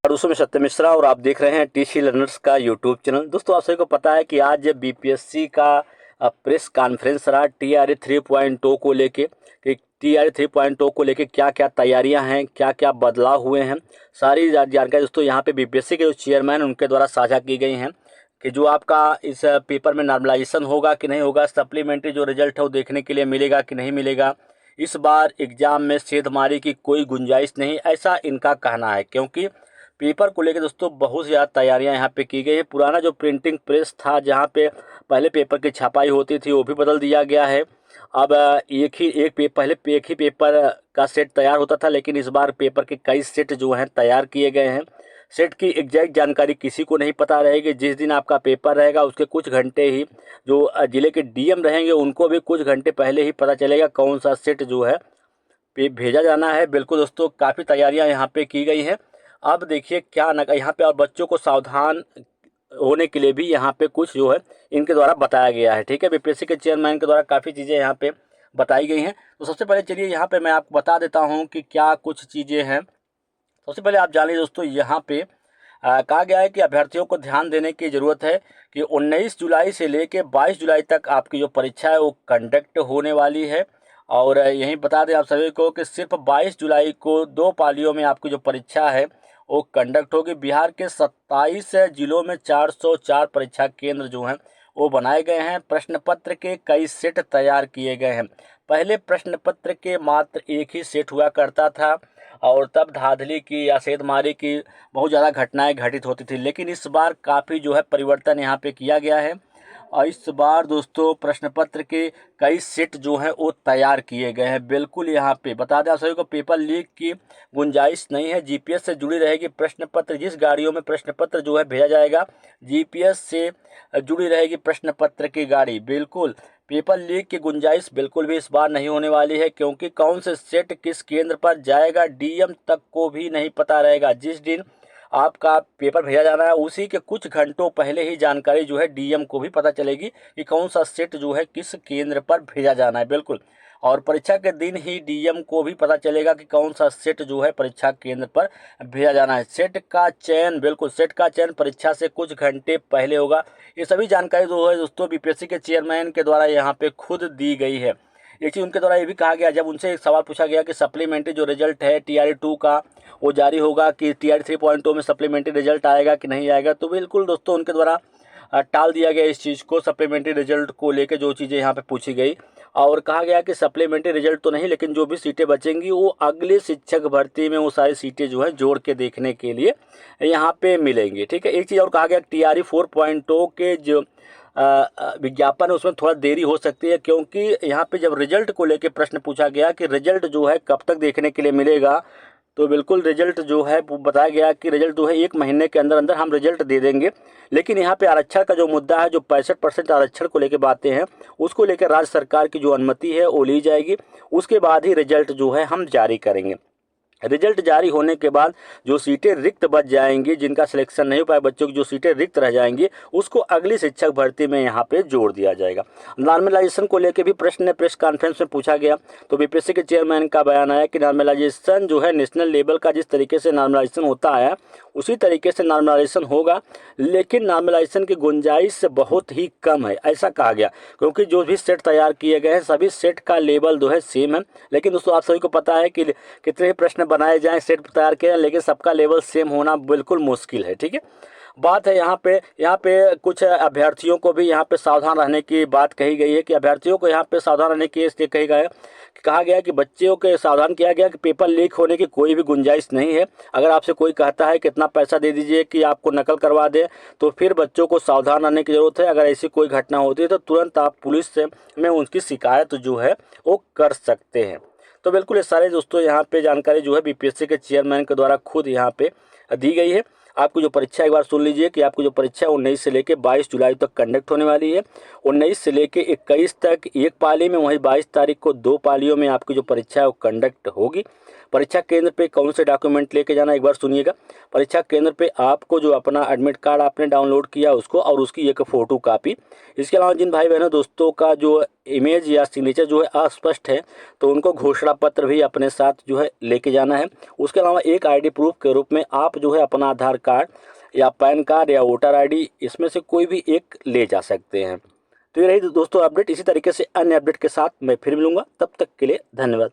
दोस्तों मैं सत्य मिश्रा और आप देख रहे हैं टीसी लर्नर्स का यूट्यूब चैनल। दोस्तों आप सभी को पता है कि आज बीपीएससी का प्रेस कॉन्फ्रेंस रहा टीआरई 3.0 को लेके कि टीआरई 3.0 को लेके क्या क्या तैयारियां हैं, क्या क्या बदलाव हुए हैं, सारी जानकारी दोस्तों यहाँ पे बीपीएससी के जो चेयरमैन उनके द्वारा साझा की गई हैं कि जो आपका इस पेपर में नॉर्मलाइजेशन होगा कि नहीं होगा, सप्लीमेंट्री जो रिजल्ट है वो देखने के लिए मिलेगा कि नहीं मिलेगा, इस बार एग्जाम में सेधमारी की कोई गुंजाइश नहीं, ऐसा इनका कहना है। क्योंकि पेपर को लेकर दोस्तों बहुत ज़्यादा तैयारियां यहाँ पे की गई है। पुराना जो प्रिंटिंग प्रेस था जहाँ पे पहले पेपर की छपाई होती थी वो भी बदल दिया गया है। अब पहले एक ही पेपर का सेट तैयार होता था, लेकिन इस बार पेपर के कई सेट जो हैं तैयार किए गए हैं। सेट की एग्जैक्ट जानकारी किसी को नहीं पता रहेगी। जिस दिन आपका पेपर रहेगा उसके कुछ घंटे ही जो जिले के डीएम रहेंगे उनको भी कुछ घंटे पहले ही पता चलेगा कौन सा सेट जो है भेजा जाना है। बिल्कुल दोस्तों, काफ़ी तैयारियां यहाँ पे की गई हैं। अब देखिए क्या न यहाँ पे और बच्चों को सावधान होने के लिए भी यहाँ पे कुछ जो है इनके द्वारा बताया गया है। ठीक है, बीपीएससी के चेयरमैन के द्वारा काफ़ी चीज़ें यहाँ पे बताई गई हैं। तो सबसे पहले चलिए यहाँ पे मैं आपको बता देता हूँ कि क्या कुछ चीज़ें हैं। सबसे पहले आप जान लीजिए दोस्तों, यहाँ पे कहा गया है कि अभ्यर्थियों को ध्यान देने की ज़रूरत है कि 19 जुलाई से लेकर 22 जुलाई तक आपकी जो परीक्षा है वो कंडक्ट होने वाली है। और यहीं बता दें आप सभी को कि सिर्फ 22 जुलाई को 2 पालियों में आपकी जो परीक्षा है वो कंडक्ट होगी। बिहार के 27 जिलों में 404 परीक्षा केंद्र जो हैं वो बनाए गए हैं। प्रश्न पत्र के कई सेट तैयार किए गए हैं। पहले प्रश्न पत्र के मात्र एक ही सेट हुआ करता था और तब धांधली की या सेधमारी की बहुत ज़्यादा घटनाएं घटित होती थी, लेकिन इस बार काफ़ी जो है परिवर्तन यहाँ पे किया गया है। और इस बार दोस्तों प्रश्न पत्र के कई सेट जो हैं वो तैयार किए गए हैं। बिल्कुल यहाँ पे बता दें आप सभी को, पेपर लीक की गुंजाइश नहीं है। जीपीएस से जुड़ी रहेगी प्रश्न पत्र। जिस गाड़ियों में प्रश्न पत्र जो है भेजा जाएगा, जीपीएस से जुड़ी रहेगी प्रश्न पत्र की गाड़ी। बिल्कुल पेपर लीक की गुंजाइश बिल्कुल भी इस बार नहीं होने वाली है, क्योंकि कौन से सेट किस केंद्र पर जाएगा डीएम तक को भी नहीं पता रहेगा। जिस दिन आपका पेपर भेजा जाना है उसी के कुछ घंटों पहले ही जानकारी जो है डीएम को भी पता चलेगी कि कौन सा सेट जो है किस केंद्र पर भेजा जाना है। बिल्कुल, और परीक्षा के दिन ही डीएम को भी पता चलेगा कि कौन सा सेट जो है परीक्षा केंद्र पर भेजा जाना है। सेट का चयन, बिल्कुल सेट का चयन परीक्षा से कुछ घंटे पहले होगा। ये सभी जानकारी जो है दोस्तों बीपीएससी के चेयरमैन के द्वारा यहाँ पे खुद दी गई है। एक चीज़ उनके द्वारा ये भी कहा गया, जब उनसे एक सवाल पूछा गया कि सप्लीमेंट्री जो रिजल्ट है टीआरई 2 का वो जारी होगा कि टीआरई 3.0 में सप्लीमेंट्री रिजल्ट आएगा कि नहीं आएगा, तो बिल्कुल दोस्तों उनके द्वारा टाल दिया गया इस चीज़ को। सप्लीमेंट्री रिजल्ट को लेकर जो चीज़ें यहाँ पे पूछी गई और कहा गया कि सप्लीमेंट्री रिजल्ट तो नहीं, लेकिन जो भी सीटें बचेंगी वो अगले शिक्षक भर्ती में वो सारी सीटें जो है जोड़ के देखने के लिए यहाँ पे मिलेंगी। ठीक है, एक चीज़ और कहा गया टीआरई 4.0 के जो विज्ञापन है उसमें थोड़ा देरी हो सकती है, क्योंकि यहाँ पे जब रिजल्ट को लेके प्रश्न पूछा गया कि रिजल्ट जो है कब तक देखने के लिए मिलेगा, तो बिल्कुल रिजल्ट जो है बताया गया कि रिजल्ट जो है 1 महीने के अंदर अंदर हम रिजल्ट दे देंगे। लेकिन यहाँ पे आरक्षण का जो मुद्दा है, जो 65% आरक्षण को लेकर बातें हैं, उसको लेकर राज्य सरकार की जो अनुमति है वो ली जाएगी। उसके बाद ही रिजल्ट जो है हम जारी करेंगे। रिजल्ट जारी होने के बाद जो सीटें रिक्त बच जाएंगी, जिनका सिलेक्शन नहीं हो पाया, बच्चों की जो सीटें रिक्त रह जाएंगी, उसको अगली शिक्षक भर्ती में यहाँ पे जोड़ दिया जाएगा। नॉर्मलाइजेशन को लेकर भी प्रश्न प्रेस कॉन्फ्रेंस में पूछा गया, तो बीपीएससी के चेयरमैन का बयान आया कि नॉर्मलाइजेशन जो है नेशनल लेवल का जिस तरीके से नॉर्मलाइजेशन होता है उसी तरीके से नॉर्मलाइजेशन होगा, लेकिन नॉर्मलाइजेशन की गुंजाइश बहुत ही कम है, ऐसा कहा गया। क्योंकि जो भी सेट तैयार किए गए हैं सभी सेट का लेवल जो है सेम है, लेकिन दोस्तों आप सभी को पता है कि कितने प्रश्न बनाए जाएं, सेट तैयार किए जाएं, लेकिन सबका लेवल सेम होना बिल्कुल मुश्किल है। ठीक है, बात है यहाँ पे कुछ अभ्यर्थियों को भी यहाँ पे सावधान रहने की बात कही गई है कि अभ्यर्थियों को यहाँ पे सावधान रहने की इसलिए कहा गया कि बच्चों के सावधान किया गया कि पेपर लीक होने की कोई भी गुंजाइश नहीं है। अगर आपसे कोई कहता है कितना पैसा दे दीजिए कि आपको नकल करवा दे, तो फिर बच्चों को सावधान रहने की ज़रूरत है। अगर ऐसी कोई घटना होती है तो तुरंत आप पुलिस से में उनकी शिकायत जो है वो कर सकते हैं। तो बिल्कुल ये सारे दोस्तों यहाँ पे जानकारी जो है बीपीएससी के चेयरमैन के द्वारा खुद यहाँ पे दी गई है। आपको जो परीक्षा एक बार सुन लीजिए कि आपको जो परीक्षा 19 से लेकर 22 जुलाई तक कंडक्ट होने वाली है। 19 से लेकर 21 तक एक पाली में, वहीं 22 तारीख को 2 पालियों में आपकी जो परीक्षा है वो कंडक्ट होगी। परीक्षा केंद्र पे कौन से डॉक्यूमेंट लेके जाना, एक बार सुनिएगा। परीक्षा केंद्र पे आपको जो अपना एडमिट कार्ड आपने डाउनलोड किया उसको और उसकी एक फ़ोटो कापी। इसके अलावा जिन भाई बहनों दोस्तों का जो इमेज या सिग्नेचर जो है अस्पष्ट है तो उनको घोषणा पत्र भी अपने साथ जो है लेके जाना है। उसके अलावा एक आईडी प्रूफ के रूप में आप जो है अपना आधार कार्ड या पैन कार्ड या वोटर आईडी इसमें से कोई भी एक ले जा सकते हैं। तो ये रही दोस्तों अपडेट। इसी तरीके से अन्य अपडेट के साथ मैं फिर मिलूंगा, तब तक के लिए धन्यवाद।